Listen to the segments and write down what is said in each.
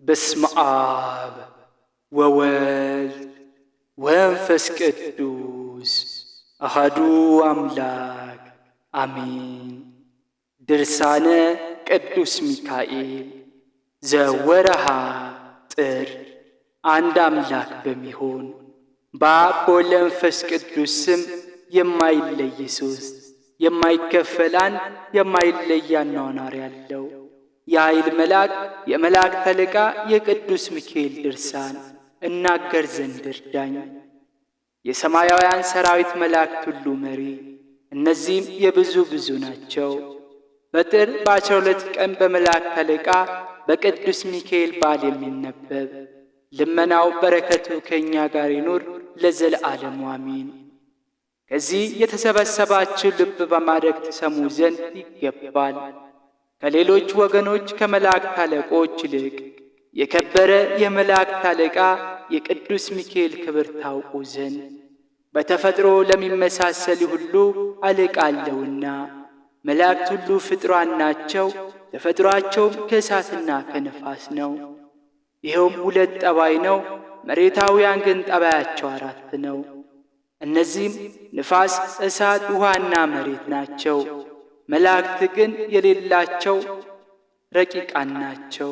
በስመ አብ ወወልድ ወመንፈስ ቅዱስ አሐዱ አምላክ አሜን። ድርሳነ ቅዱስ ሚካኤል ዘወርኃ ጥር። አንድ አምላክ በሚሆን በአብ በወልድ በመንፈስ ቅዱስ ስም የማይለይ ሦስት የማይከፈል አንድ የማይለይ አኗኗር ያለው የኃይል መልአክ የመላእክት አለቃ የቅዱስ ሚካኤል ድርሳን እናገር ዘንድ እርዳኝ። የሰማያውያን ሰራዊት መላእክት ሁሉ መሪ፣ እነዚህም የብዙ ናቸው። በጥር በ12 ቀን በመላእክት አለቃ በቅዱስ ሚካኤል በዓል የሚነበብ ልመናው በረከቱ ከእኛ ጋር ይኑር ለዘለዓለሙ አሜን። ከዚህ የተሰበሰባችሁ ልብ በማድረግ ትሰሙ ዘንድ ይገባል። ከሌሎች ወገኖች ከመላእክት አለቆች ይልቅ የከበረ የመላእክት አለቃ የቅዱስ ሚካኤል ክብር ታውቁ ዘንድ በተፈጥሮ ለሚመሳሰል ሁሉ አለቃ አለውና። መላእክት ሁሉ ፍጥሯን ናቸው፣ ተፈጥሯቸውም ከእሳትና ከነፋስ ነው። ይኸውም ሁለት ጠባይ ነው። መሬታውያን ግን ጠባያቸው 4 ነው። እነዚህም ንፋስ፣ እሳት፣ ውሃና መሬት ናቸው። መላእክት ግን የሌላቸው ረቂቃን ናቸው።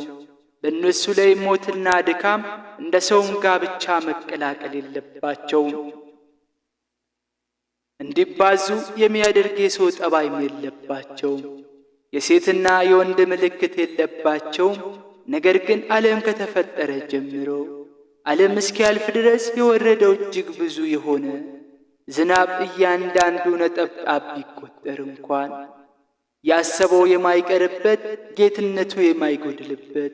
በእነሱ ላይ ሞትና ድካም እንደ ሰውም ጋብቻ መቀላቀል የለባቸውም። እንዲባዙ የሚያደርግ የሰው ጠባይም የለባቸውም። የሴትና የወንድ ምልክት የለባቸውም። ነገር ግን ዓለም ከተፈጠረ ጀምሮ ዓለም እስኪያልፍ ድረስ የወረደው እጅግ ብዙ የሆነ ዝናብ እያንዳንዱ ነጠብጣብ ቢቆጠር እንኳን ያሰበው የማይቀርበት ጌትነቱ የማይጎድልበት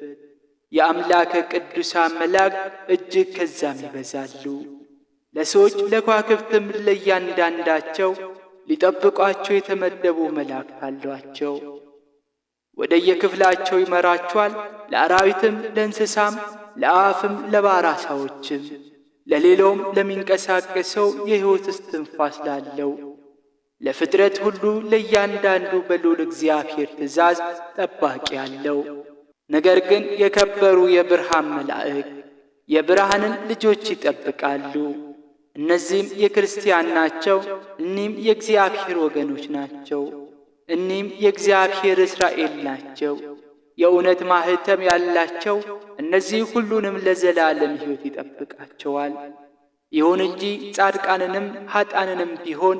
የአምላከ ቅዱሳን መላእክት እጅግ ከዛም ይበዛሉ። ለሰዎች ለከዋክብትም ለእያንዳንዳቸው ሊጠብቋቸው የተመደቡ መላእክት አሏቸው። ወደ የክፍላቸው ይመራቸዋል። ለአራዊትም፣ ለእንስሳም፣ ለአዕዋፍም፣ ለባሕር ዓሣዎችም ለሌላውም ለሚንቀሳቀሰው የሕይወት እስትንፋስ ላለው ለፍጥረት ሁሉ ለእያንዳንዱ በልዑል እግዚአብሔር ትእዛዝ ጠባቂ አለው። ነገር ግን የከበሩ የብርሃን መላእክት የብርሃንን ልጆች ይጠብቃሉ። እነዚህም የክርስቲያን ናቸው። እኒህም የእግዚአብሔር ወገኖች ናቸው። እኒህም የእግዚአብሔር እስራኤል ናቸው። የእውነት ማኅተም ያላቸው እነዚህ ሁሉንም ለዘላለም ሕይወት ይጠብቃቸዋል። ይሁን እንጂ ጻድቃንንም ኀጣንንም ቢሆን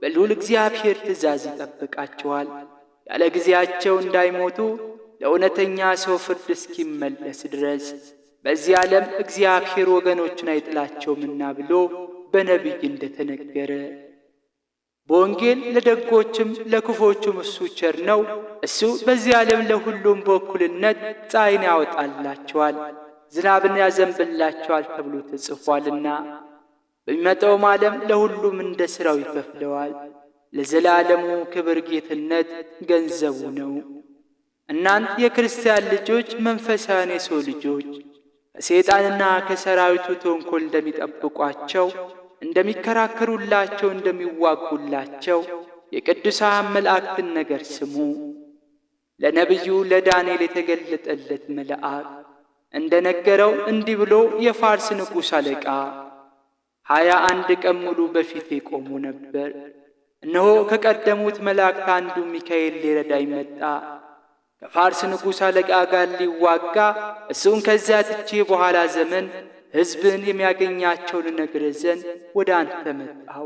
በልዑል እግዚአብሔር ትእዛዝ ይጠብቃቸዋል። ያለ ጊዜያቸው እንዳይሞቱ ለእውነተኛ ሰው ፍርድ እስኪመለስ ድረስ በዚህ ዓለም እግዚአብሔር ወገኖችን አይጥላቸውምና ብሎ በነቢይ እንደተነገረ፣ በወንጌል ለደጎችም ለክፎቹም እሱ ቸር ነው። እሱ በዚህ ዓለም ለሁሉም በእኩልነት ፀሐይን ያወጣላቸዋል፣ ዝናብን ያዘንብላቸዋል ተብሎ ተጽፏልና። በሚመጣውም ዓለም ለሁሉም እንደ ሥራው ይከፍለዋል። ለዘላለሙ ክብር ጌትነት ገንዘቡ ነው። እናንት የክርስቲያን ልጆች መንፈሳውያን የሰው ልጆች ከሰይጣንና ከሰራዊቱ ተንኰል እንደሚጠብቋቸው እንደሚከራከሩላቸው እንደሚዋጉላቸው የቅዱሳን መላእክትን ነገር ስሙ። ለነቢዩ ለዳንኤል የተገለጠለት መልአክ እንደ ነገረው እንዲህ ብሎ የፋርስ ንጉሥ አለቃ 21 ቀን ሙሉ በፊቴ ቆሞ ነበር። እነሆ ከቀደሙት መላእክት አንዱ ሚካኤል ሊረዳኝ መጣ። ከፋርስ ንጉሥ አለቃ ጋር ሊዋጋ እሱን ከዚያ ትቼ በኋላ ዘመን ሕዝብን የሚያገኛቸውን እነግርህ ዘንድ ወደ አንተ መጣሁ።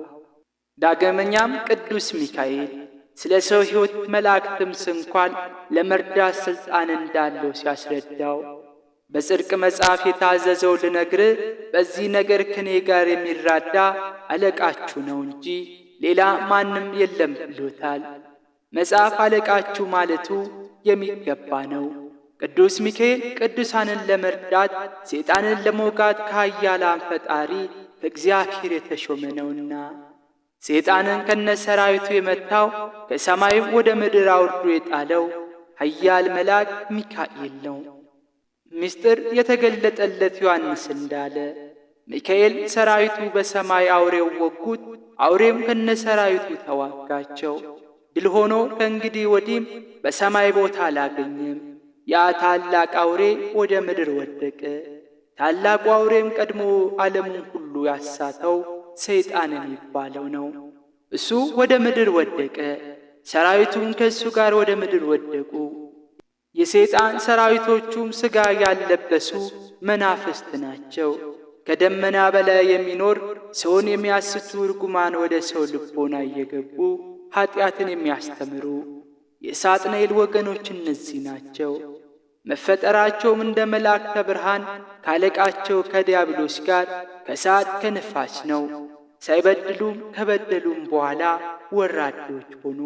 ዳግመኛም ቅዱስ ሚካኤል ስለ ሰው ሕይወት መላእክትም ስንኳን ለመርዳት ሥልጣን እንዳለው ሲያስረዳው በጽድቅ መጽሐፍ የታዘዘው ልነግርህ በዚህ ነገር ከኔ ጋር የሚራዳ አለቃችሁ ነው እንጂ ሌላ ማንም የለም ብሎታል። መጽሐፍ አለቃችሁ ማለቱ የሚገባ ነው። ቅዱስ ሚካኤል ቅዱሳንን ለመርዳት ሰይጣንን ለመውጋት ከኃያላን ፈጣሪ ከእግዚአብሔር የተሾመ ነውና፣ ሰይጣንን ከነሰራዊቱ የመታው ከሰማይም ወደ ምድር አውርዶ የጣለው ኃያል መልአክ ሚካኤል ነው። ምስጢር የተገለጠለት ዮሐንስ እንዳለ ሚካኤል ሰራዊቱ በሰማይ አውሬው ወጉት፣ አውሬም ከነሰራዊቱ ተዋጋቸው። ድል ሆኖ ከእንግዲህ ወዲህም በሰማይ ቦታ አላገኘም። ያ ታላቅ አውሬ ወደ ምድር ወደቀ። ታላቁ አውሬም ቀድሞ ዓለሙን ሁሉ ያሳተው ሰይጣን የሚባለው ነው። እሱ ወደ ምድር ወደቀ፣ ሰራዊቱም ከእሱ ጋር ወደ ምድር ወደቁ። የሰይጣን ሰራዊቶቹም ሥጋ ያለበሱ መናፍስት ናቸው። ከደመና በላይ የሚኖር ሰውን የሚያስቱ ርጉማን ወደ ሰው ልቦና እየገቡ ኀጢአትን የሚያስተምሩ የሳጥናኤል ወገኖች እነዚህ ናቸው። መፈጠራቸውም እንደ መላእክተ ብርሃን ካለቃቸው ከዲያብሎስ ጋር ከእሳት ከነፋስ ነው። ሳይበድሉም ከበደሉም በኋላ ወራዶች ሆኑ።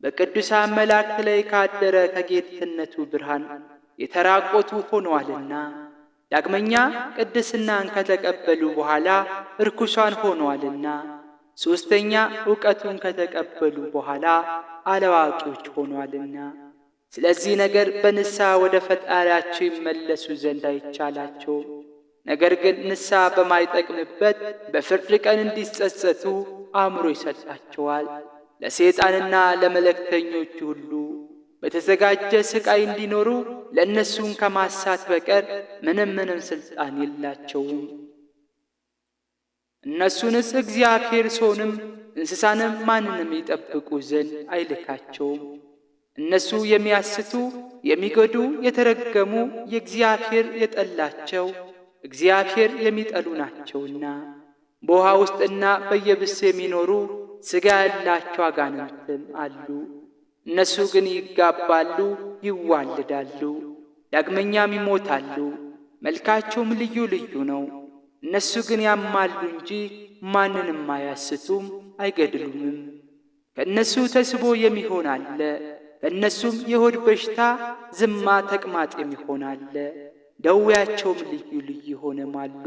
በቅዱሳን መላእክት ላይ ካደረ ከጌትነቱ ብርሃን የተራቆቱ ሆነዋልና። ዳግመኛ ቅድስናን ከተቀበሉ በኋላ ርኩሳን ሆነዋልና። ሦስተኛ ዕውቀቱን ከተቀበሉ በኋላ አላዋቂዎች ሆነዋልና። ስለዚህ ነገር በንስሐ ወደ ፈጣሪያቸው ይመለሱ ዘንድ አይቻላቸውም። ነገር ግን ንስሐ በማይጠቅምበት በፍርድ ቀን እንዲጸጸቱ አእምሮ ይሰጣቸዋል። ለሰይጣንና ለመለክተኞቹ ሁሉ በተዘጋጀ ሥቃይ እንዲኖሩ ለእነሱም ከማሳት በቀር ምንም ሥልጣን የላቸውም። እነሱንስ እግዚአብሔር ሰውንም እንስሳንም ማንንም ይጠብቁ ዘንድ አይልካቸውም። እነሱ የሚያስቱ የሚጎዱ፣ የተረገሙ፣ የእግዚአብሔር የጠላቸው እግዚአብሔር የሚጠሉ ናቸውና። በውሃ ውስጥና በየብስ የሚኖሩ ሥጋ ያላቸው አጋንንትም አሉ። እነሱ ግን ይጋባሉ፣ ይዋልዳሉ፣ ዳግመኛም ይሞታሉ። መልካቸውም ልዩ ልዩ ነው። እነሱ ግን ያማሉ እንጂ ማንንም አያስቱም፣ አይገድሉምም። ከእነሱ ተስቦ የሚሆን አለ። ከእነሱም የሆድ በሽታ፣ ዝማ፣ ተቅማጥ የሚሆን አለ። ደዌያቸውም ልዩ ልዩ የሆነም አሉ።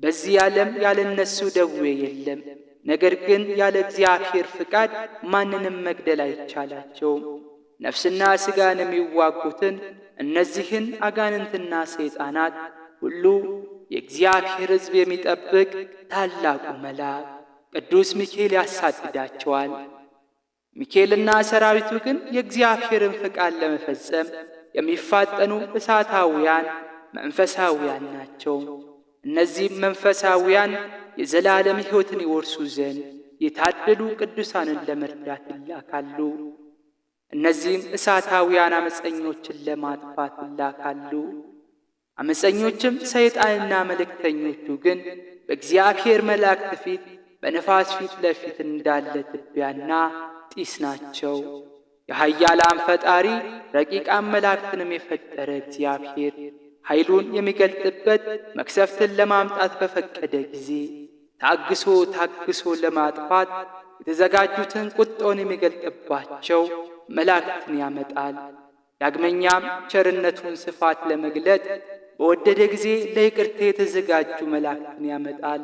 በዚህ ዓለም ያለ እነሱ ደዌ የለም። ነገር ግን ያለ እግዚአብሔር ፍቃድ ማንንም መግደል አይቻላቸውም። ነፍስና ሥጋን የሚዋጉትን እነዚህን አጋንንትና ሰይጣናት ሁሉ የእግዚአብሔር ሕዝብ የሚጠብቅ ታላቁ መልአክ ቅዱስ ሚካኤል ያሳድዳቸዋል። ሚካኤልና ሰራዊቱ ግን የእግዚአብሔርን ፍቃድ ለመፈጸም የሚፋጠኑ እሳታውያን መንፈሳውያን ናቸው። እነዚህም መንፈሳውያን የዘላለም ሕይወትን ይወርሱ ዘንድ የታደሉ ቅዱሳንን ለመርዳት ይላካሉ። እነዚህም እሳታውያን አመፀኞችን ለማጥፋት ይላካሉ። አመፀኞችም ሰይጣንና መልእክተኞቹ ግን በእግዚአብሔር መላእክት ፊት በነፋስ ፊት ለፊት እንዳለ ትቢያና ጢስ ናቸው። የኃያላን ፈጣሪ ረቂቃን መላእክትንም የፈጠረ እግዚአብሔር ኃይሉን የሚገልጥበት መክሰፍትን ለማምጣት በፈቀደ ጊዜ ታግሶ ለማጥፋት የተዘጋጁትን ቁጣውን የሚገልጥባቸው መላእክትን ያመጣል። ዳግመኛም ቸርነቱን ስፋት ለመግለጥ በወደደ ጊዜ ለይቅርታ የተዘጋጁ መላእክትን ያመጣል።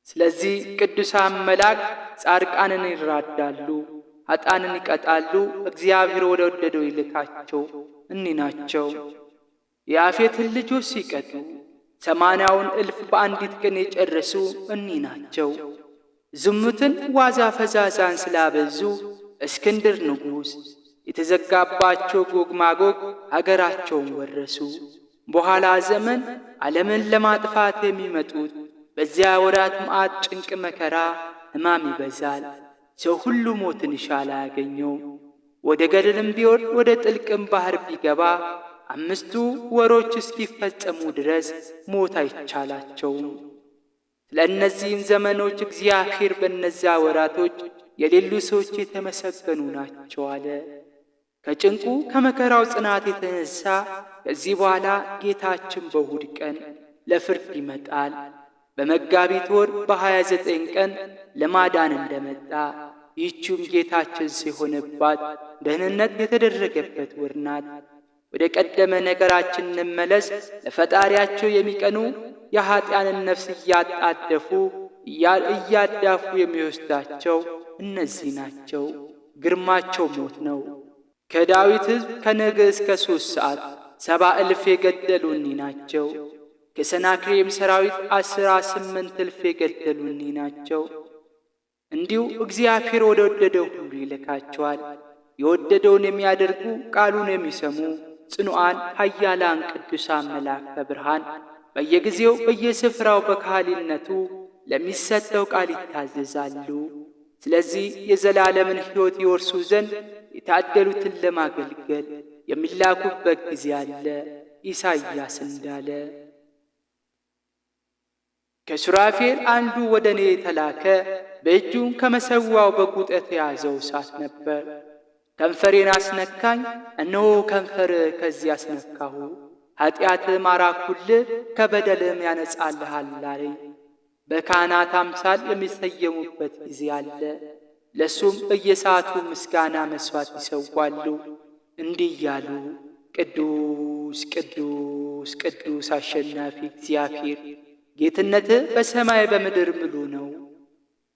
ስለዚህ ቅዱሳን መላእክት ጻድቃንን ይራዳሉ፣ ኃጥአንን ይቀጣሉ። እግዚአብሔር ወደ ወደደው ይልካቸው እኒህ ናቸው። የያፌትን ልጆች ሲቀጡ 80ውን እልፍ በአንዲት ቀን የጨረሱ እኒህ ናቸው። ዝሙትን ዋዛ ፈዛዛን ስላበዙ እስክንድር ንጉሥ የተዘጋባቸው ጎግ ማጎግ አገራቸውን ወረሱ። በኋላ ዘመን ዓለምን ለማጥፋት የሚመጡት በዚያ ወራት መዓት፣ ጭንቅ፣ መከራ፣ ሕማም ይበዛል። ሰው ሁሉ ሞትን ይሻል አያገኘው። ወደ ገደልም ቢወርድ ወደ ጥልቅም ባሕር ቢገባ 5 ወሮች እስኪፈጸሙ ድረስ ሞት አይቻላቸውም። ለእነዚህም ዘመኖች እግዚአብሔር በእነዚያ ወራቶች የሌሉ ሰዎች የተመሰገኑ ናቸው አለ። ከጭንቁ ከመከራው ጽናት የተነሳ ከዚህ በኋላ ጌታችን በእሁድ ቀን ለፍርድ ይመጣል። በመጋቢት ወር በ29 ቀን ለማዳን እንደመጣ ይህችም ጌታችን ሲሆንባት ደህንነት የተደረገበት ወር ናት። ወደ ቀደመ ነገራችን እንመለስ። ለፈጣሪያቸው የሚቀኑ የኀጢአንን ነፍስ እያጣደፉ እያዳፉ የሚወስዳቸው እነዚህ ናቸው። ግርማቸው ሞት ነው። ከዳዊት ሕዝብ ከነገ እስከ 3 ሰዓት 70 እልፍ የገደሉ እኒህ ናቸው። ከሰናክሬም ሰራዊት 18 እልፍ የገደሉ እኒህ ናቸው። እንዲሁ እግዚአብሔር ወደ ወደደው ሁሉ ይልካቸዋል። የወደደውን የሚያደርጉ ቃሉን የሚሰሙ ጽኑዓን ኃያላን ቅዱሳን መላእክተ ብርሃን በየጊዜው በየስፍራው በካህሊነቱ ለሚሰጠው ቃል ይታዘዛሉ። ስለዚህ የዘላለምን ሕይወት ይወርሱ ዘንድ የታደሉትን ለማገልገል የሚላኩበት ጊዜ አለ። ኢሳይያስ እንዳለ ከሱራፌል አንዱ ወደ እኔ የተላከ በእጁም ከመሠዊያው በጉጠት የያዘው እሳት ነበር። ከንፈሬን አስነካኝ፣ እነሆ ከንፈር ከዚህ አስነካሁ፣ ኀጢአትህም አራኩልህ፣ ከበደልም ያነጻልሃል አለኝ። በካህናት አምሳል የሚሰየሙበት ጊዜ አለ። ለሱም በየሰዓቱ ምስጋና መሥዋዕት ይሰዋሉ፣ እንዲህ እያሉ ቅዱስ ቅዱስ ቅዱስ አሸናፊ እግዚአብሔር፣ ጌትነትህ በሰማይ በምድር ምሉ ነው።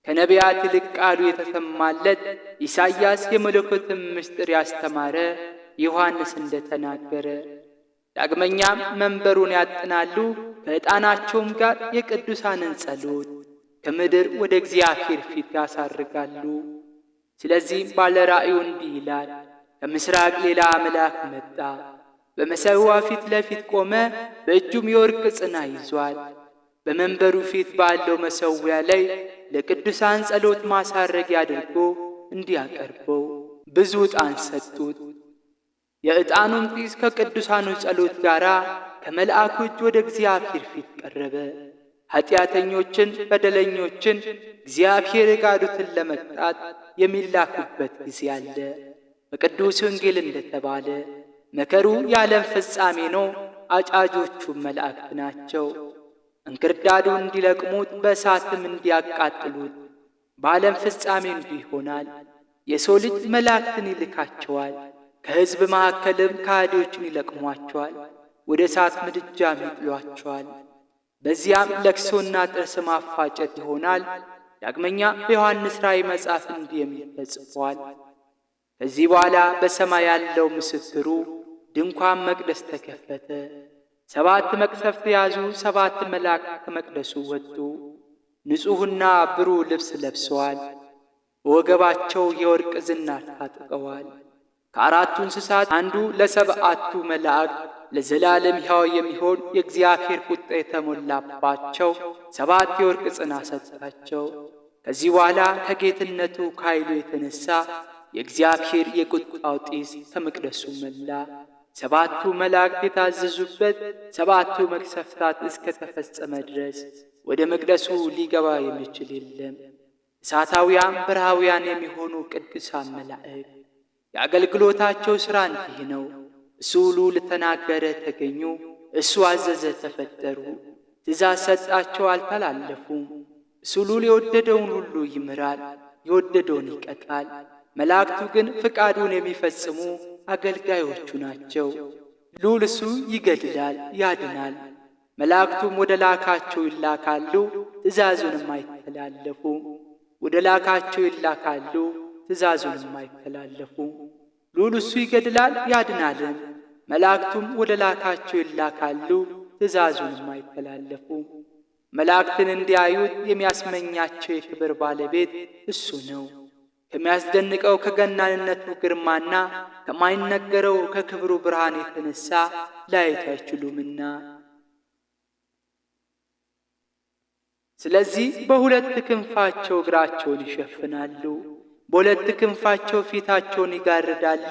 ከነቢያት ይልቅ ቃሉ የተሰማለት ኢሳይያስ የመለኮትን ምስጢር ያስተማረ ዮሐንስ እንደተናገረ፣ ዳግመኛም መንበሩን ያጥናሉ፣ ከዕጣናቸውም ጋር የቅዱሳንን ጸሎት ከምድር ወደ እግዚአብሔር ፊት ያሳርጋሉ። ስለዚህም ባለ ራእዩ እንዲህ ይላል፣ ከምሥራቅ ሌላ መልአክ መጣ፣ በመሠዊያው ፊት ለፊት ቆመ፣ በእጁም የወርቅ ጽና ይዟል። በመንበሩ ፊት ባለው መሠዊያ ላይ ለቅዱሳን ጸሎት ማሳረጊያ አድርጎ እንዲያቀርበው ብዙ ዕጣን ሰጡት። የዕጣኑም ጢስ ከቅዱሳኑ ጸሎት ጋር ከመልአኩ እጅ ወደ እግዚአብሔር ፊት ቀረበ። ኀጢአተኞችን በደለኞችን እግዚአብሔር የጋዱትን ለመቅጣት የሚላኩበት ጊዜ አለ። በቅዱስ ወንጌል እንደተባለ መከሩ የዓለም ፍጻሜ ነው፣ አጫጆቹም መላእክት ናቸው። እንክርዳዱን እንዲለቅሙት በእሳትም እንዲያቃጥሉት በዓለም ፍጻሜ እንዲህ ይሆናል። የሰው ልጅ መላእክትን ይልካቸዋል፣ ከሕዝብ መካከልም ከሃዲዎችን ይለቅሟቸዋል፣ ወደ እሳት ምድጃም ይጥሏቸዋል። በዚያም ለቅሶና ጥርስ ማፋጨት ይሆናል። ዳግመኛ በዮሐንስ ራእይ መጽሐፍ እንዲህ የሚል ተጽፏል። ከዚህ በኋላ በሰማይ ያለው ምስክሩ ድንኳን መቅደስ ተከፈተ። 7 መቅሰፍት የያዙ 7 መላእክት ከመቅደሱ ወጡ። ንጹሕና ብሩህ ልብስ ለብሰዋል፣ በወገባቸው የወርቅ ዝናር ታጥቀዋል። ከአራቱ እንስሳት አንዱ ለ7ቱ መላእክት ለዘላለም ሕያው የሚሆን የእግዚአብሔር ቁጣ የተሞላባቸው 7 የወርቅ ጽና ሰጣቸው። ከዚህ በኋላ ከጌትነቱ ከኃይሉ የተነሣ የእግዚአብሔር የቁጣው ጢስ ከመቅደሱ መላ። 7ቱ መላእክት የታዘዙበት 7ቱ መቅሰፍታት እስከ ተፈጸመ ድረስ ወደ መቅደሱ ሊገባ የሚችል የለም። እሳታውያን በረሃውያን የሚሆኑ ቅዱሳን መላእክት የአገልግሎታቸው ሥራ እንዲህ ነው። እሱ ልዑል ተናገረ ተገኙ፣ እሱ አዘዘ ተፈጠሩ። ትእዛዝ ሰጣቸው አልተላለፉም። እሱ ልዑል የወደደውን ሁሉ ይምራል፣ የወደደውን ይቀጣል። መላእክቱ ግን ፍቃዱን የሚፈጽሙ አገልጋዮቹ ናቸው። ልዑል እሱ ይገድላል፣ ያድናል። መላእክቱም ወደ ላካቸው ይላካሉ፣ ትእዛዙንም አይተላለፉም። ወደ ላካቸው ይላካሉ፣ ትእዛዙንም አይተላለፉም። ልዑል እሱ ይገድላል፣ ያድናልም። መላእክቱም ወደ ላካቸው ይላካሉ፣ ትእዛዙንም አይተላለፉም። መላእክትን እንዲያዩት የሚያስመኛቸው የክብር ባለቤት እሱ ነው። ከሚያስደንቀው ከገናንነቱ ግርማና ከማይነገረው ከክብሩ ብርሃን የተነሣ ላየት አይችሉምና። ስለዚህ በሁለት ክንፋቸው እግራቸውን ይሸፍናሉ፣ በሁለት ክንፋቸው ፊታቸውን ይጋርዳሉ፣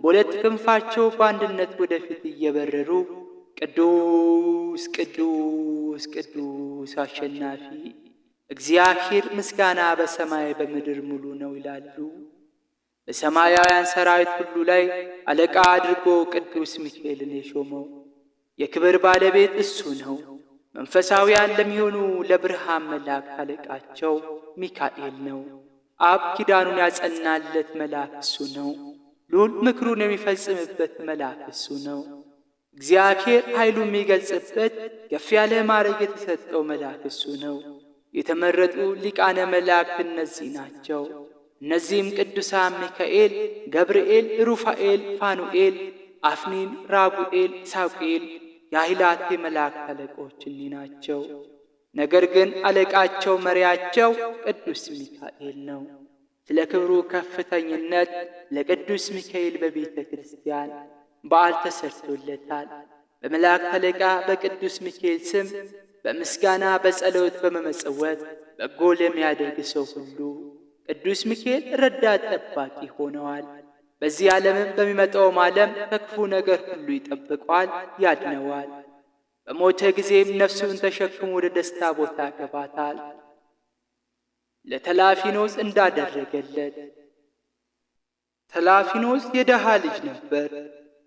በሁለት ክንፋቸው በአንድነት ወደፊት እየበረሩ ቅዱስ ቅዱስ ቅዱስ አሸናፊ እግዚአብሔር ምስጋና በሰማይ በምድር ሙሉ ነው ይላሉ። በሰማያውያን ሰራዊት ሁሉ ላይ አለቃ አድርጎ ቅዱስ ሚካኤልን የሾመው የክብር ባለቤት እሱ ነው። መንፈሳውያን ለሚሆኑ ለብርሃን መላእክት አለቃቸው ሚካኤል ነው። አብ ኪዳኑን ያጸናለት መልአክ እሱ ነው። ልዑል ምክሩን የሚፈጽምበት መልአክ እሱ ነው። እግዚአብሔር ኃይሉን የሚገልጽበት ከፍ ያለ ማዕረግ የተሰጠው መልአክ እሱ ነው። የተመረጡ ሊቃነ መላእክት እነዚህ ናቸው። እነዚህም ቅዱሳን ሚካኤል፣ ገብርኤል፣ ሩፋኤል፣ ፋኑኤል፣ አፍኒን፣ ራጉኤል፣ ሳቁኤል የኃይላት የመላእክት አለቆች እኒህ ናቸው። ነገር ግን አለቃቸው መሪያቸው ቅዱስ ሚካኤል ነው። ስለ ክብሩ ከፍተኝነት ለቅዱስ ሚካኤል በቤተ ክርስቲያን በዓል ተሰርቶለታል። በመላእክት አለቃ በቅዱስ ሚካኤል ስም በምስጋና በጸሎት በመመጸወት በጎ ለሚያደርግ ሰው ሁሉ ቅዱስ ሚካኤል ረዳት ጠባቂ ሆነዋል። በዚህ ዓለምም በሚመጣውም ዓለም ከክፉ ነገር ሁሉ ይጠብቀዋል፣ ያድነዋል። በሞተ ጊዜም ነፍሱን ተሸክሞ ወደ ደስታ ቦታ ያገባታል። ለተላፊኖስ እንዳደረገለት። ተላፊኖስ የደሃ ልጅ ነበር።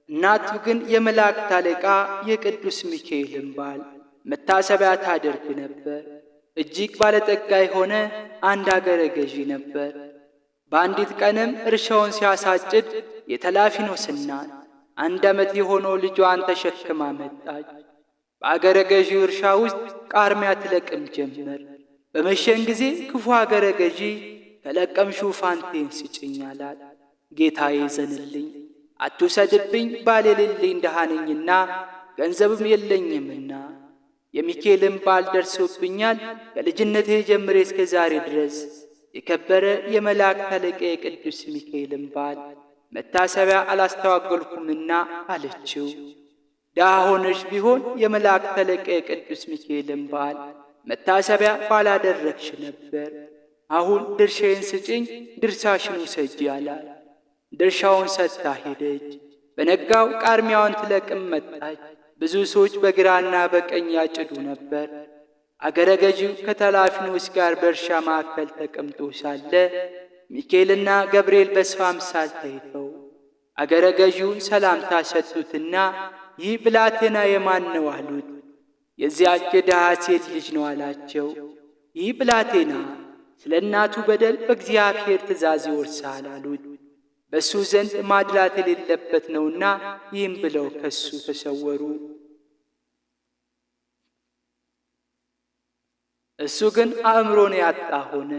እናቱ ግን የመላእክት አለቃ የቅዱስ ሚካኤልን በዓል መታሰቢያ ታደርግ ነበር። እጅግ ባለጠጋ የሆነ አንድ አገረ ገዢ ነበር። በአንዲት ቀንም እርሻውን ሲያሳጭድ የተላፊኖስ እናት 1 ዓመት የሆነው ልጇን ተሸክማ መጣች። በአገረ ገዢው እርሻ ውስጥ ቃርሚያ ትለቅም ጀመር። በመሸን ጊዜ ክፉ አገረ ገዢ ከለቀምሽው ፋንቴን ስጭኝ አላት። ጌታዬ ዘንልኝ፣ አትውሰድብኝ፣ ባል የሌለኝ ድሃ ነኝና ገንዘብም የለኝምና የሚካኤልን በዓል ደርሶብኛል። ከልጅነቴ ጀምሬ እስከ ዛሬ ድረስ የከበረ የመላእክት አለቃ የቅዱስ ሚካኤልን በዓል መታሰቢያ አላስተዋገልኩምና አለችው። ድሃ ሆነሽ ቢሆን የመላእክት አለቃ የቅዱስ ሚካኤልን በዓል መታሰቢያ ባላደረግሽ ነበር። አሁን ድርሻዬን ስጭኝ፣ ድርሻሽን ውሰጂ አላት። ድርሻውን ሰጥታ ሄደች። በነጋው ቃርሚያዋን ትለቅም መጣች። ብዙ ሰዎች በግራና በቀኝ ያጭዱ ነበር። አገረ ገዢው ከተላፊኖስ ጋር በእርሻ ማዕከል ተቀምጦ ሳለ ሚካኤልና ገብርኤል በሰው አምሳል ታይተው አገረ ገዢውን ሰላምታ ሰጡትና ይህ ብላቴና የማን ነው አሉት። የዚያች የድሃ ሴት ልጅ ነው አላቸው። ይህ ብላቴና ስለ እናቱ በደል በእግዚአብሔር ትእዛዝ ይወርሳል አሉት። በእሱ ዘንድ ማድላት የሌለበት ነውና ይህም ብለው ከሱ ተሰወሩ። እሱ ግን አእምሮን ያጣ ሆነ።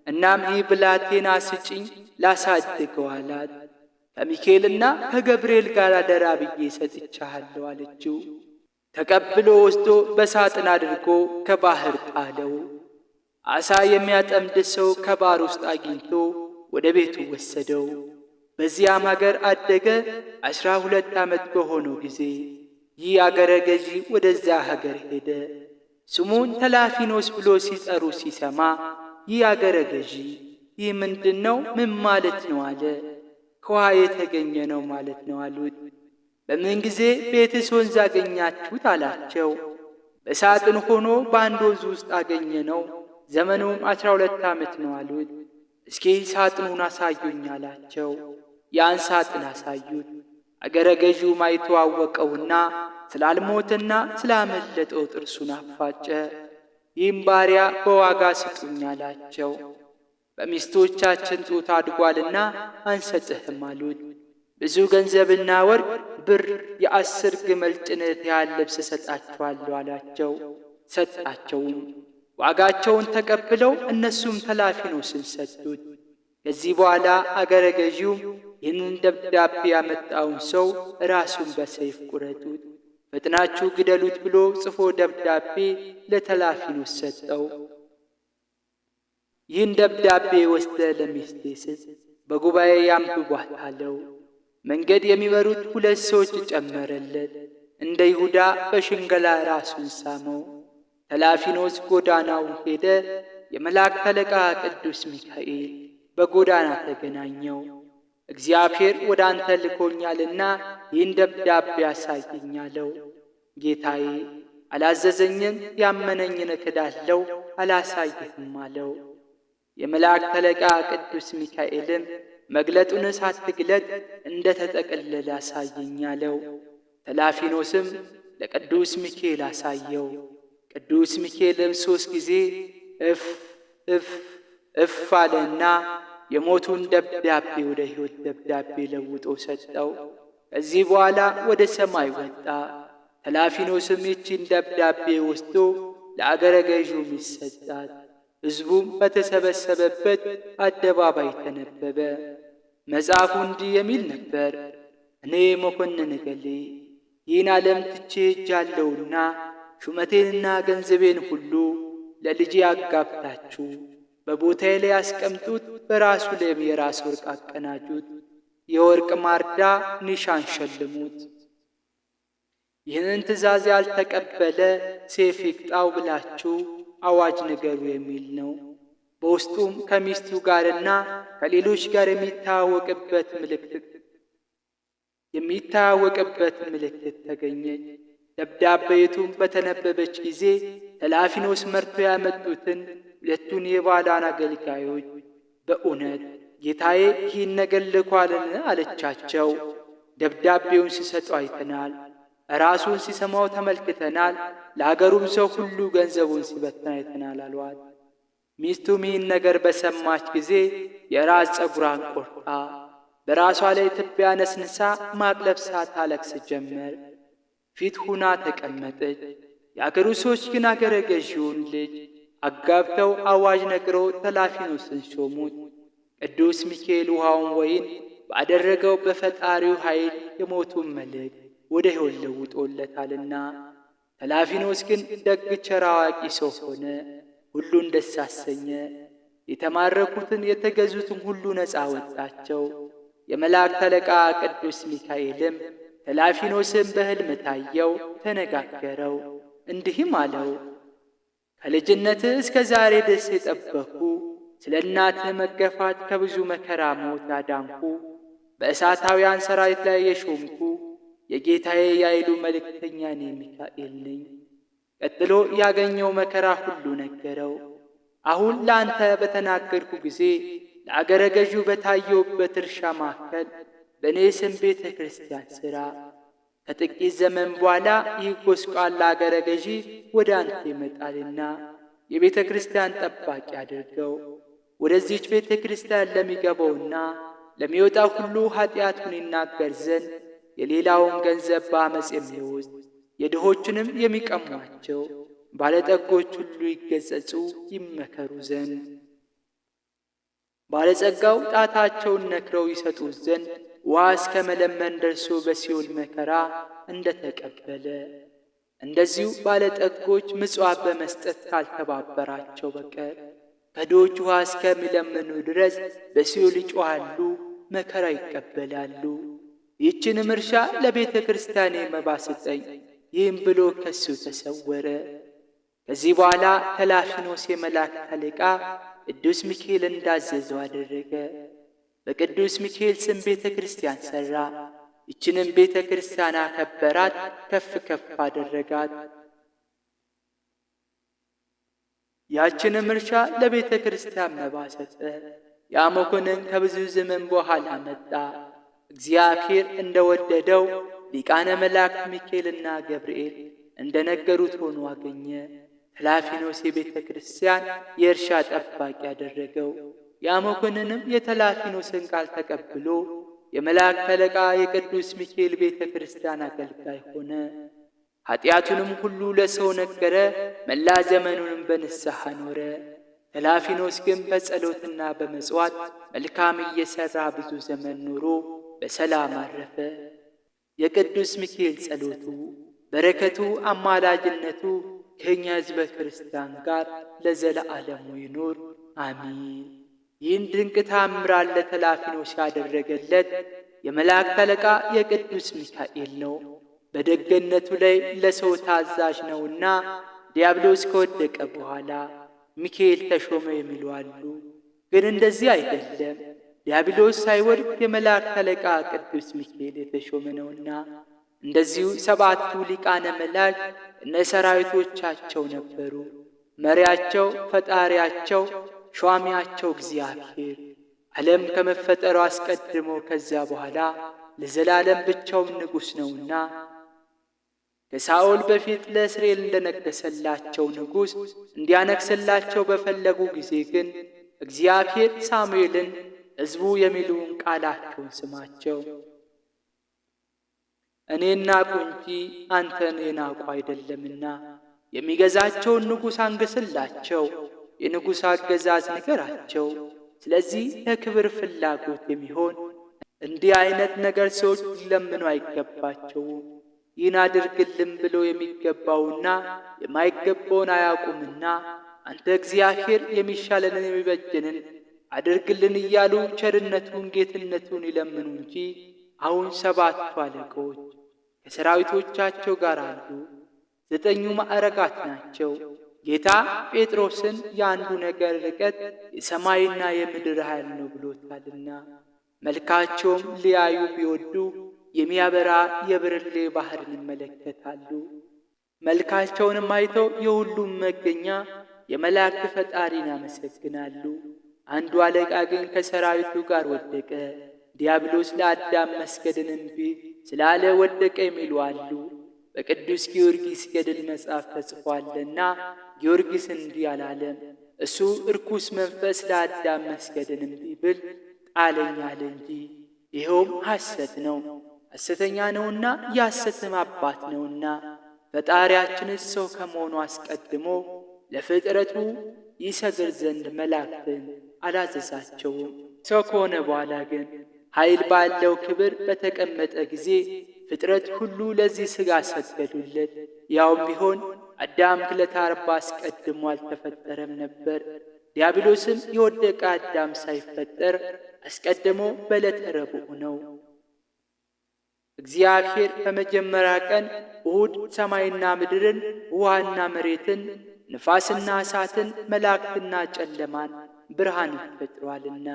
እናም ይህ ብላቴና ስጭኝ ላሳድገው አላት። ከሚካኤልና ከገብርኤል ጋር አደራ ብዬ ሰጥቻለሁ አለችው። ተቀብሎ ወስዶ በሳጥን አድርጎ ከባህር ጣለው። ዓሣ የሚያጠምድ ሰው ከባህር ውስጥ አግኝቶ ወደ ቤቱ ወሰደው። በዚያም አገር አደገ። 12 ዓመት በሆነው ጊዜ ይህ አገረ ገዢ ወደዚያ ሀገር ሄደ። ስሙን ተላፊኖስ ብሎ ሲጠሩ ሲሰማ ይህ አገረ ገዢ ይህ ምንድን ነው? ምን ማለት ነው አለ። ከውሃ የተገኘ ነው ማለት ነው አሉት። በምን ጊዜ ቤትስ ወንዝ አገኛችሁት አላቸው። በሳጥን ሆኖ በአንድ ወንዝ ውስጥ አገኘ ነው፣ ዘመኑም 12 ዓመት ነው አሉት። እስኪ ሳጥኑን አሳዩኝ አላቸው። ያን ሳጥን አሳዩት። አገረ ገዢው አይቶ አወቀውና ስላልሞተና ስላመለጠው ጥርሱን አፋጨ። ይህም ባሪያ በዋጋ ስጡኝ አላቸው። በሚስቶቻችን ጡት አድጓልና አንሰጥህም አሉት። ብዙ ገንዘብና ወርቅ ብር 10 ግመል ጭነት ያህል ልብስ እሰጣችኋለሁ አላቸው። ሰጣቸውም። ዋጋቸውን ተቀብለው እነሱም ተላፊኖስን ሰጡት። ከዚህ በኋላ አገረ ገዢው ይህንን ደብዳቤ ያመጣውን ሰው ራሱን በሰይፍ ቁረጡት፣ ፈጥናችሁ ግደሉት ብሎ ጽፎ ደብዳቤ ለተላፊኖስ ሰጠው። ይህን ደብዳቤ ወስደ ለሚስቴ ስጥ፣ በጉባኤ ያንብቧት አለው። መንገድ የሚመሩት 2 ሰዎች ጨመረለት። እንደ ይሁዳ በሽንገላ ራሱን ሳመው። ተላፊኖስ ጎዳናውን ሄደ። የመላእክት አለቃ ቅዱስ ሚካኤል በጎዳና ተገናኘው። እግዚአብሔር ወደ አንተ ልኮኛልና ይህን ደብዳቤ ያሳየኝ አለው። ጌታዬ አላዘዘኝም፣ ያመነኝን እክዳለሁ፣ አላሳይህም አለው። የመላእክት አለቃ ቅዱስ ሚካኤልም መግለጡን ሳትግለጥ እንደ ተጠቀለለ አሳየኝ አለው። ተላፊኖስም ለቅዱስ ሚካኤል አሳየው። ቅዱስ ሚካኤልም 3 ጊዜ እፍ እፍ እፍ አለና የሞቱን ደብዳቤ ወደ ሕይወት ደብዳቤ ለውጦ ሰጠው። ከዚህ በኋላ ወደ ሰማይ ወጣ። ተላፊኖስም ይህችን ደብዳቤ ወስዶ ለአገረ ገዢው ይሰጣት። ሕዝቡም በተሰበሰበበት አደባባይ ተነበበ። መጽሐፉ እንዲህ የሚል ነበር። እኔ መኮንን እገሌ ይህን ዓለም ትቼ ሄጃለሁና ሹመቴንና ገንዘቤን ሁሉ ለልጄ አጋብታችሁ በቦታዬ ላይ ያስቀምጡት፣ በራሱ ላይም የራስ ወርቅ አቀናጁት፣ የወርቅ ማርዳ ኒሻን ሸልሙት። ይህንን ትእዛዝ ያልተቀበለ ሰይፍ ይቅጣው ብላችሁ አዋጅ ንገሩ የሚል ነው። በውስጡም ከሚስቱ ጋርና ከሌሎች ጋር የሚታወቅበት ምልክት ተገኘች። ደብዳቤቱም በተነበበች ጊዜ ተላፊኖስ መርቶ ያመጡትን ሁለቱን የባላን አገልጋዮች በእውነት ጌታዬ ይህን ነገር ልኳልን? አለቻቸው። ደብዳቤውን ሲሰጡ አይተናል፣ ራሱን ሲሰማው ተመልክተናል፣ ለአገሩም ሰው ሁሉ ገንዘቡን ሲበትን አይተናል አሏት። ሚስቱም ይህን ነገር በሰማች ጊዜ የራስ ፀጉሯን ቆርጣ በራሷ ላይ ትቢያ ነስንሳ ማቅ ለብሳ ታለቅስ ጀመር። ፊት ሁና ተቀመጠች። የአገሩ ሰዎች ግን አገረ ገዢውን ልጅ አጋብተው አዋጅ ነግረው ተላፊኖስን ሾሙት። ቅዱስ ሚካኤል ውሃውን ወይን ባደረገው በፈጣሪው ኃይል የሞቱን መልእክት ወደ ሕይወት ለውጦለታልና። ተላፊኖስ ግን ደግ ቸር አዋቂ ሰው ሆነ። ሁሉን ደስ አሰኘ። የተማረኩትን የተገዙትን ሁሉ ነፃ ወጣቸው። የመላእክት አለቃ ቅዱስ ሚካኤልም ተላፊኖስን በሕልም ታየው፣ ተነጋገረው፣ እንዲህም አለው፦ ከልጅነትህ እስከ ዛሬ ድረስ የጠበቅሁ ስለ እናትህ መገፋት ከብዙ መከራ ሞት ያዳንኩ በእሳታውያን ሰራዊት ላይ የሾምኩ የጌታዬ የኃይሉ መልእክተኛ እኔ ሚካኤል ነኝ። ቀጥሎ ያገኘው መከራ ሁሉ ነገረው። አሁን ለአንተ በተናገርኩ ጊዜ ለአገረ ገዢው በታየውበት እርሻ ማዕከል በእኔ ስም ቤተ ክርስቲያን ሥራ። ከጥቂት ዘመን በኋላ ይህ ጎስቋላ አገረ ገዢ ወደ አንተ ይመጣልና የቤተ ክርስቲያን ጠባቂ አድርገው። ወደዚች ቤተ ክርስቲያን ለሚገባውና ለሚወጣው ሁሉ ኀጢአቱን ይናገር ዘንድ የሌላውን ገንዘብ በአመፅ የሚወስድ የድሆችንም የሚቀሟቸው ባለጠጎች ሁሉ ይገጸጹ ይመከሩ ዘንድ ባለጸጋው ጣታቸውን ነክረው ይሰጡት ዘንድ ውሃ እስከ መለመን ደርሶ በሲኦል መከራ እንደ ተቀበለ እንደዚሁ ባለጠጎች ምጽዋት በመስጠት ካልተባበራቸው በቀር ከድሆች ውሃ እስከሚለምኑ ድረስ በሲኦል ይጮኻሉ፣ መከራ ይቀበላሉ። ይህችንም እርሻ ለቤተ ክርስቲያኔ መባ ስጠኝ፣ ይህም ብሎ ከሱ ተሰወረ። ከዚህ በኋላ ተላፊኖስ የመላእክት አለቃ ቅዱስ ሚካኤል እንዳዘዘው አደረገ። በቅዱስ ሚካኤል ስም ቤተ ክርስቲያን ሠራ። ይችንም ቤተ ክርስቲያን አከበራት፣ ከፍ ከፍ አደረጋት። ያችንም እርሻ ለቤተ ክርስቲያን መባ ሰጠ። ያ መኮንን ከብዙ ዘመን በኋላ መጣ። እግዚአብሔር እንደወደደው ሊቃነ መላእክት ሚካኤልና ገብርኤል እንደነገሩት ሆኖ አገኘ። ተላፊኖስ የቤተ ክርስቲያን የእርሻ ጠባቂ ያደረገው። ያ መኮንንም የተላፊኖስን ቃል ተቀብሎ የመላእክት አለቃ የቅዱስ ሚካኤል ቤተ ክርስቲያን አገልጋይ ሆነ። ኀጢአቱንም ሁሉ ለሰው ነገረ፣ መላ ዘመኑንም በንስሐ ኖረ። ተላፊኖስ ግን በጸሎትና በመጽዋት መልካም እየሠራ ብዙ ዘመን ኖሮ በሰላም አረፈ። የቅዱስ ሚካኤል ጸሎቱ በረከቱ አማላጅነቱ ከእኛ ሕዝበ ክርስቲያን ጋር ለዘለዓለሙ ይኑር አሚን። ይህን ድንቅ ተአምራት ለተላፊኖስ ያደረገለት የመላእክት አለቃ የቅዱስ ሚካኤል ነው። በደግነቱ ላይ ለሰው ታዛዥ ነውና ዲያብሎስ ከወደቀ በኋላ ሚካኤል ተሾመ የሚሉ አሉ። ግን እንደዚህ አይደለም። ዲያብሎስ ሳይወድቅ የመላእክት አለቃ ቅዱስ ሚካኤል የተሾመ ነውና። እንደዚሁ ሰባቱ ሊቃነ መላእክት እነ ሰራዊቶቻቸው ነበሩ። መሪያቸው፣ ፈጣሪያቸው፣ ሿሚያቸው እግዚአብሔር ዓለም ከመፈጠሩ አስቀድሞ ከዚያ በኋላ ለዘላለም ብቻውን ንጉሥ ነውና ከሳኦል በፊት ለእስራኤል እንደነገሰላቸው ንጉሥ እንዲያነግሥላቸው በፈለጉ ጊዜ ግን እግዚአብሔር ሳሙኤልን ሕዝቡ የሚሉን ቃላቸውን ስማቸው፣ እኔን ናቁ እንጂ አንተን የናቁ አይደለምና የሚገዛቸውን ንጉሥ አንግሥላቸው፣ የንጉሥ አገዛዝ ንገራቸው። ስለዚህ ለክብር ፍላጎት የሚሆን እንዲህ አይነት ነገር ሰዎች ሊለምኑ አይገባቸውም። ይህን አድርግልን ብሎ የሚገባውና የማይገባውን አያውቁምና አንተ እግዚአብሔር የሚሻለንን የሚበጀንን አድርግልን እያሉ ቸርነቱን ጌትነቱን ይለምኑ እንጂ አሁን 7ቱ አለቆች ከሰራዊቶቻቸው ጋር አሉ። 9ኙ ማዕረጋት ናቸው። ጌታ ጴጥሮስን የአንዱ ነገር ርቀት የሰማይና የምድር ኃይል ነው ብሎታልና። መልካቸውም ሊያዩ ቢወዱ የሚያበራ የብርሌ ባሕርን ይመለከታሉ። መልካቸውንም አይተው የሁሉም መገኛ የመላእክት ፈጣሪን ያመሰግናሉ። አንዱ አለቃ ግን ከሰራዊቱ ጋር ወደቀ። ዲያብሎስ ለአዳም መስገድን እምቢ ስላለ ወደቀ የሚሉ አሉ። በቅዱስ ጊዮርጊስ ገድል መጽሐፍ ተጽፏልና ጊዮርጊስ እንዲህ አላለም። እሱ እርኩስ መንፈስ ለአዳም መስገድን እምቢ ብል ጣለኝ አለ እንጂ። ይኸውም ሐሰት ነው፣ ሐሰተኛ ነውና የሐሰትም አባት ነውና። ፈጣሪያችንስ ሰው ከመሆኑ አስቀድሞ ለፍጥረቱ ይሰግድ ዘንድ መላእክትን አላዘዛቸውም። ሰው ከሆነ በኋላ ግን ኃይል ባለው ክብር በተቀመጠ ጊዜ ፍጥረት ሁሉ ለዚህ ሥጋ ሰገዱለት። ያውም ቢሆን አዳም ከዕለተ ዓርብ አስቀድሞ አልተፈጠረም ነበር። ዲያብሎስም የወደቀ አዳም ሳይፈጠር አስቀድሞ በዕለተ ረቡዕ ነው። እግዚአብሔር በመጀመሪያ ቀን እሁድ ሰማይና ምድርን፣ ውሃና መሬትን፣ ንፋስና እሳትን፣ መላእክትና ጨለማን፣ ብርሃንን ፈጥሯልና።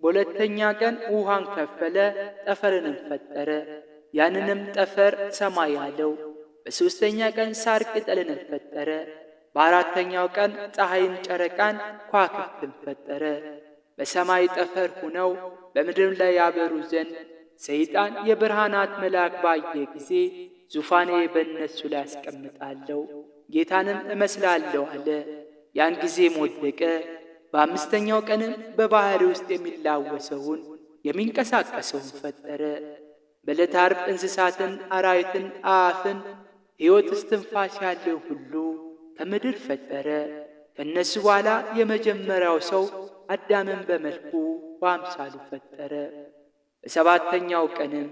በሁለተኛ ቀን ውሃን ከፈለ፣ ጠፈርንም ፈጠረ። ያንንም ጠፈር ሰማይ አለው። በሦስተኛ ቀን ሳር ቅጠልንም ፈጠረ። በአራተኛው ቀን ፀሐይን፣ ጨረቃን፣ ከዋክብትን ፈጠረ። በሰማይ ጠፈር ሁነው በምድር ላይ ያበሩ ዘንድ ሰይጣን የብርሃናት መልአክ ባየ ጊዜ ዙፋኔ በእነሱ ላይ አስቀምጣለሁ፣ ጌታንም እመስላለሁ አለ። ያን ጊዜም ወደቀ። በአምስተኛው ቀንም በባሕር ውስጥ የሚላወሰውን የሚንቀሳቀሰውን ፈጠረ። በዕለተ ዓርብ እንስሳትን፣ አራዊትን፣ አዕዋፍን፣ ሕይወት እስትንፋስ ያለው ሁሉ ከምድር ፈጠረ። ከእነሱ በኋላ የመጀመሪያው ሰው አዳምን በመልኩ በአምሳሉ ፈጠረ። በሰባተኛው ቀንም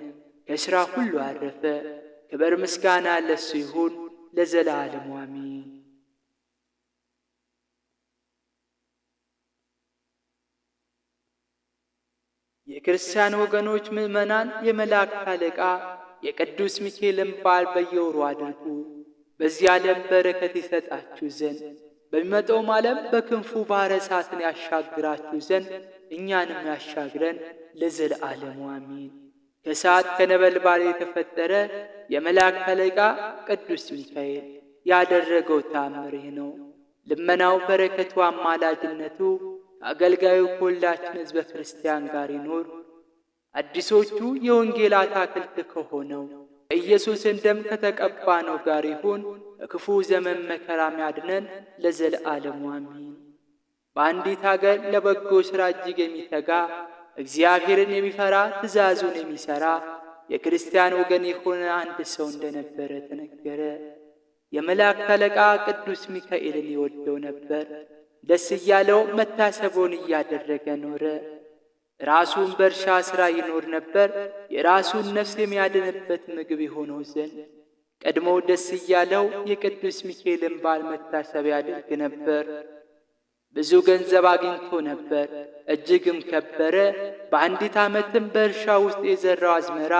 ከሥራ ሁሉ አረፈ። ክብር ምስጋና ለእሱ ይሁን ለዘላለሙ አሜን። የክርስቲያን ወገኖች ምዕመናን የመላእክት አለቃ የቅዱስ ሚካኤልን በዓል በየወሩ አድርጉ። በዚህ ዓለም በረከት ይሰጣችሁ ዘንድ በሚመጣውም ዓለም በክንፉ ባሕረ እሳትን ያሻግራችሁ ዘንድ እኛንም ያሻግረን ለዘለዓለሙ አሜን። ከእሳት ከነበልባል የተፈጠረ የመላእክት አለቃ ቅዱስ ሚካኤል ያደረገው ተአምር ይህ ነው። ልመናው፣ በረከቱ፣ አማላጅነቱ አገልጋዩ ከሁላችን ሕዝበ ክርስቲያን ጋር ይኖር። አዲሶቹ የወንጌል አታክልት ከሆነው ኢየሱስን ደም ከተቀባነው ጋር ይሁን። በክፉ ዘመን መከራም ያድነን ለዘለዓለሙ አሜን። በአንዲት አገር ለበጎ ሥራ እጅግ የሚተጋ እግዚአብሔርን የሚፈራ ትእዛዙን የሚሠራ የክርስቲያን ወገን የሆነ አንድ ሰው እንደነበረ ተነገረ። የመላእክት አለቃ ቅዱስ ሚካኤልን ይወደው ነበር። ደስ እያለው መታሰቡን እያደረገ ኖረ። ራሱን በእርሻ ሥራ ይኖር ነበር፣ የራሱን ነፍስ የሚያድንበት ምግብ የሆነው ዘንድ። ቀድሞ ደስ እያለው የቅዱስ ሚካኤልን በዓል መታሰቢያ ያደርግ ነበር። ብዙ ገንዘብ አግኝቶ ነበር፣ እጅግም ከበረ። በአንዲት ዓመትም በእርሻ ውስጥ የዘራው አዝመራ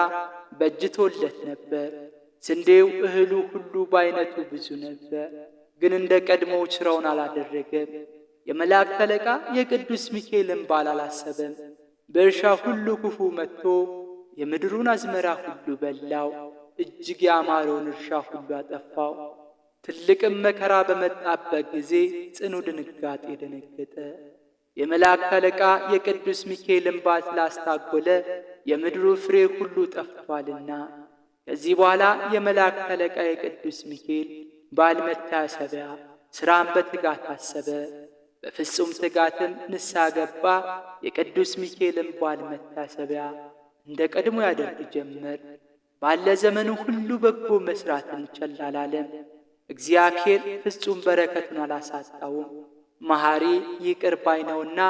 በጅቶለት ነበር። ስንዴው፣ እህሉ ሁሉ በዓይነቱ ብዙ ነበር። ግን እንደ ቀድሞው ሥራውን አላደረገም። የመላእክት አለቃ የቅዱስ ሚካኤልን በዓል አላሰበም። በእርሻ ሁሉ ክፉ መጥቶ የምድሩን አዝመራ ሁሉ በላው። እጅግ ያማረውን እርሻ ሁሉ አጠፋው። ትልቅም መከራ በመጣበት ጊዜ ጽኑ ድንጋጤ ደነገጠ። የመላእክት አለቃ የቅዱስ ሚካኤልን በዓል ስላስታጎለ የምድሩ ፍሬ ሁሉ ጠፍቷልና። ከዚህ በኋላ የመላእክት አለቃ የቅዱስ ሚካኤል በዓል መታሰቢያ ሥራን በትጋት አሰበ። በፍጹም ትጋትም ንስሐ ገባ። የቅዱስ ሚካኤልን በዓል መታሰቢያ እንደ ቀድሞ ያደርግ ጀመር። ባለ ዘመኑ ሁሉ በጎ መሥራትን ቸል አላለም። እግዚአብሔር ፍጹም በረከቱን አላሳጣውም። መሐሪ ይቅር ባይ ነውና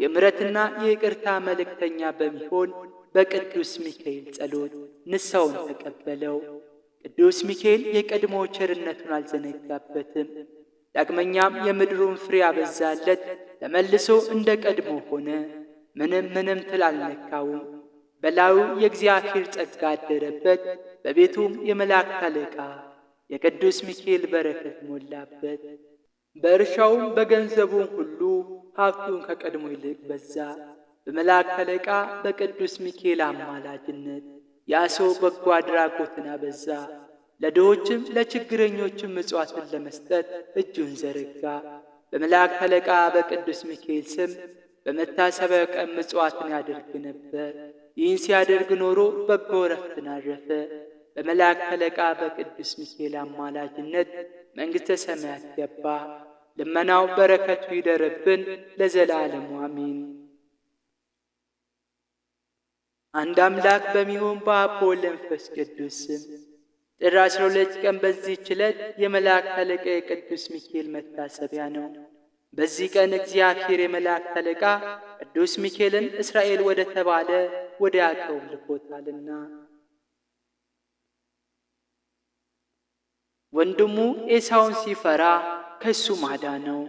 የምሕረትና የይቅርታ መልእክተኛ በሚሆን በቅዱስ ሚካኤል ጸሎት ንስሐውን ተቀበለው። ቅዱስ ሚካኤል የቀድሞ ቸርነቱን አልዘነጋበትም። ዳግመኛም የምድሩን ፍሬ አበዛለት፣ ተመልሶ እንደ ቀድሞ ሆነ። ምንም ትል አልነካውም። በላዩ የእግዚአብሔር ጸጋ አደረበት። በቤቱም የመላእክት አለቃ የቅዱስ ሚካኤል በረከት ሞላበት። በእርሻውም በገንዘቡም ሁሉ ሀብቱን ከቀድሞ ይልቅ በዛ። በመላእክት አለቃ በቅዱስ ሚካኤል አማላጅነት ያ ሰው በጎ አድራጎትን አበዛ። ለድሆችም ለችግረኞችም ምጽዋትን ለመስጠት እጁን ዘረጋ። በመላእክት አለቃ በቅዱስ ሚካኤል ስም በመታሰቢያው ቀን ምጽዋትን ያደርግ ነበር። ይህን ሲያደርግ ኖሮ በጎ ዕረፍትን አረፈ። በመላእክት አለቃ በቅዱስ ሚካኤል አማላጅነት መንግሥተ ሰማያት ገባ። ልመናው በረከቱ ይደርብን ለዘላለሙ አሜን። አንድ አምላክ በሚሆን በአብ በወልድ በመንፈስ ቅዱስ ስም ጥር 12 ቀን በዚህች ዕለት የመላእክት አለቃ የቅዱስ ሚካኤል መታሰቢያ ነው። በዚህ ቀን እግዚአብሔር የመላእክት አለቃ ቅዱስ ሚካኤልን እስራኤል ወደ ተባለ ወደ ያዕቆብ ልኮታልና ወንድሙ ኤሳውን ሲፈራ ከሱ ማዳነው።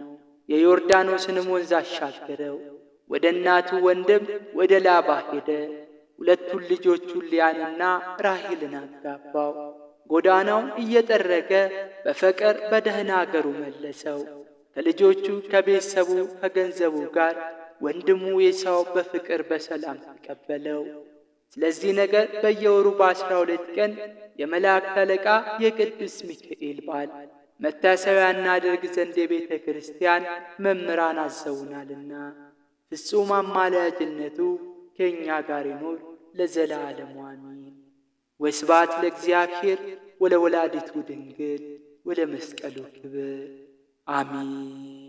የዮርዳኖስንም ወንዝ አሻገረው። ወደ እናቱ ወንድም ወደ ላባ ሄደ። ሁለቱን ልጆቹን ሊያንና ራሔልን አጋባው። ጎዳናውን እየጠረገ በፍቅር በደህና አገሩ መለሰው። ከልጆቹ ከቤተሰቡ ከገንዘቡ ጋር ወንድሙ ኤሳው በፍቅር በሰላም ተቀበለው። ስለዚህ ነገር በየወሩ በ12 ቀን የመላእክት አለቃ የቅዱስ ሚካኤል በዓል መታሰቢያ እናደርግ ዘንድ የቤተ ክርስቲያን መምህራን አዘውናልና ፍጹም አማላጅነቱ ከእኛ ጋር ይኖር ለዘላለሙ አሜን። ወስብሐት ለእግዚአብሔር ወለወላዲቱ ድንግል ወለመስቀሉ ክብር አሜን።